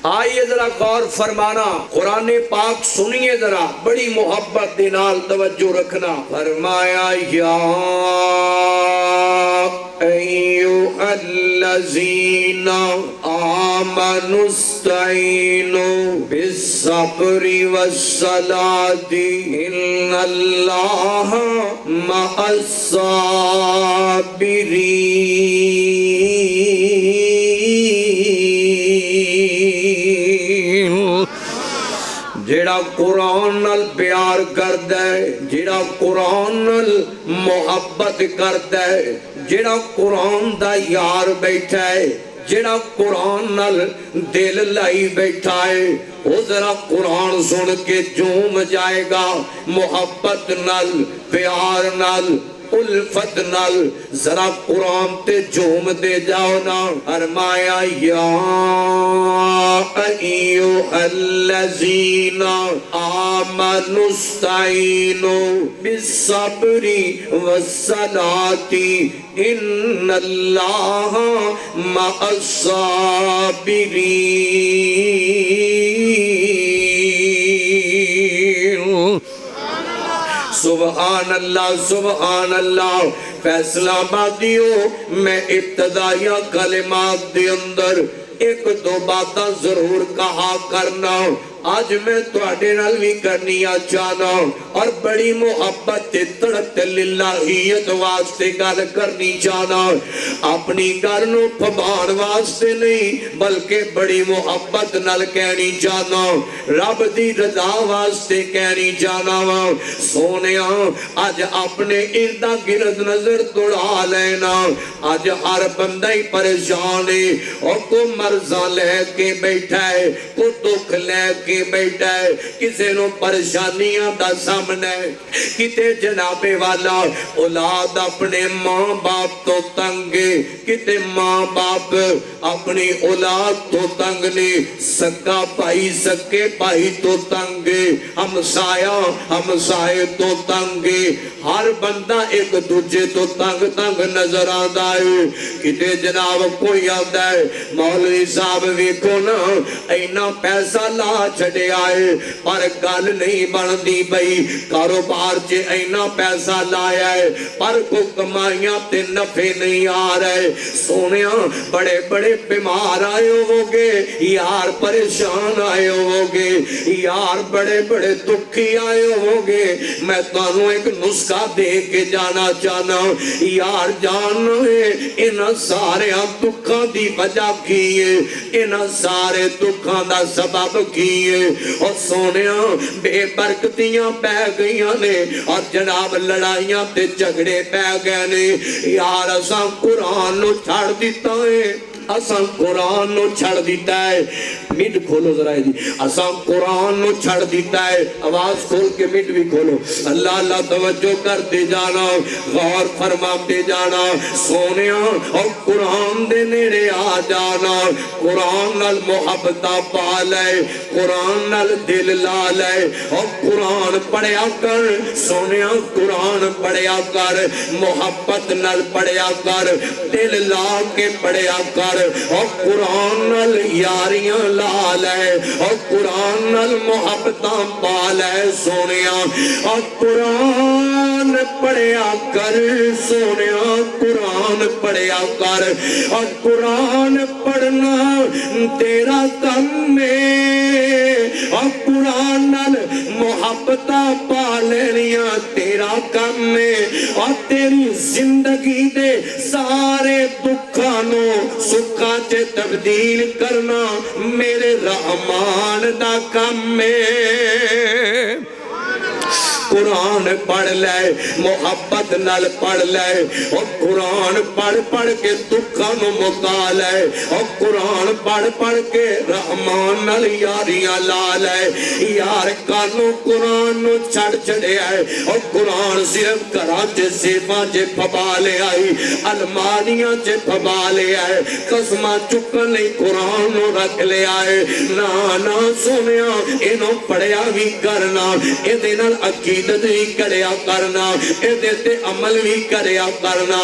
آئیے ذرا غور فرمانا، قرآن پاک سنیے ذرا، بڑی محبت دے نال توجہ رکھنا۔ فرمایا یا ایھا الذین آمنوا استعینوا بالصبر والصلاۃ ان اللہ مع الصابرین۔ جیڑا قرآن نال پیار کردا ہے، جیڑا قرآن نال محبت کردا ہے، جیڑا قرآن دا یار بیٹھا ہے، جیڑا قرآن نال دل لائی بیٹھا ہے، وہ ذرا قرآن سن کے جوم جائے گا، محبت نال، پیار نال، الفت نال ذرا قرآن تے جوم دے جاؤ نا۔ فرمایا یا ایھا الذین آمنوا استعینوا بالصبر والصلاۃ ان اللہ مع الصابرین۔ سبحان اللہ، سبحان اللہ۔ فیصلہ آبادیو میں ابتدائیہ کلمات دے اندر ایک دو باتاں ضرور کہا کرنا، آج میں تواڈے نال بھی کرنی چاہنا، اور بڑی محبت تے تڑپ للہیت واسطے گل کرنی چاہنا، اپنی گل نو پھبان واسطے نہیں بلکہ بڑی محبت نال کہنی چاہنا، رب دی رضا واسطے کہنی چاہنا۔ سونیا آج اپنے اردا گرد نظر دوڑا لینا، آج ہر بندہ ہی پریشان ہے، اور کو مرضاں لے کے بیٹھا ہے، کو دکھ لے کے بیٹھا ہے، کسے نو پریشانیاں دا سامنے، کتے جناب والا اولاد اپنے ماں باپ تو تنگے، کتے ماں باپ اپنی اولاد تو تنگ نے، سکا بھائی سکے بھائی تو تنگے، ہمسائے تو تنگے، ہر بندہ ایک دوجے تو تنگ تنگ نظر آندا ہے۔ کتے جناب کوئی آندا ہے مولوی صاحب ویکھو نا اینا پیسہ لا چھڑے آئے پر گل نہیں بندی بھئی، کاروبار چے اینا پیسہ لایا ہے پر کو کمائیاں تے نفع نہیں آ رہے۔ سونیاں بڑے بڑے بیمار آئے ہوگے، یار پریشان آئے ہوگے، یار بڑے بڑے دکھی آئے ہوگے، میں تانوں ایک نسخہ دے کے جانا چاہنا، یار جانو ہے انہ سارے دکھاں دی وجہ کیے، انہ سارے دکھاں دا سبب کیے، اور سونیاں بے برکتیاں پہ گئیاں نے، اور جناب لڑائیاں تے جھگڑے پہ گئے نے۔ یار اساں قرآن نو چھاڑ دیتا ہے، اساں قرآن نو چھڑ دیتا ہے، مٹ کھولو ذرا ہے جی، اساں قرآن نو چھڑ دیتا ہے، آواز کھول کے مٹ بھی کھولو، اللہ اللہ توجہ کرتے جانا، غور فرماتے جانا، سونیاں اور قرآن دے نیڑے آ جانا، قرآن نال محبتہ پا لے، قرآن نال دل لا لے، اور قرآن پڑھیا کر، سونیاں قرآن پڑھیا کر، محبت نال پڑھیا کر، دل لا کے پڑھیا کر، اور قرآن نال یاریاں لا لے، اور قرآن نال محبتاں پا لے سونیاں، اور قرآن پڑھیا کر سونیاں، قرآن پڑھیا کر، اور قرآن پڑھنا تیرا کم ہے، اور قرآن نال محبتاں پا لینیاں تیرا کم ہے، اور تیری زندگی دے سارے دکھانوں سکھا چے تبدیل کرنا میرے رحمان دا کم ہے۔ قرآن پڑھ لے، محبت نال پڑھ لے، اور قرآن پڑھ پڑھ کے دکھاں نو مکا لے، اور قرآن پڑھ پڑھ کے رحمان نال یاریاں لا لے۔ یار کانوں قرآن نو چھڑ چھڑے آئے، اور قرآن صرف گھراں چے سیفاں چے پھبا لے آئی، الماریاں چے پھبا لے آئے، قسماں چکن نہیں قرآن نو رکھ لے آئے۔ نا نا سنیا انہوں پڑھیا بھی کرنا، اے نال عقیدت بھی کریا کرنا، اے عمل بھی کریا کرنا۔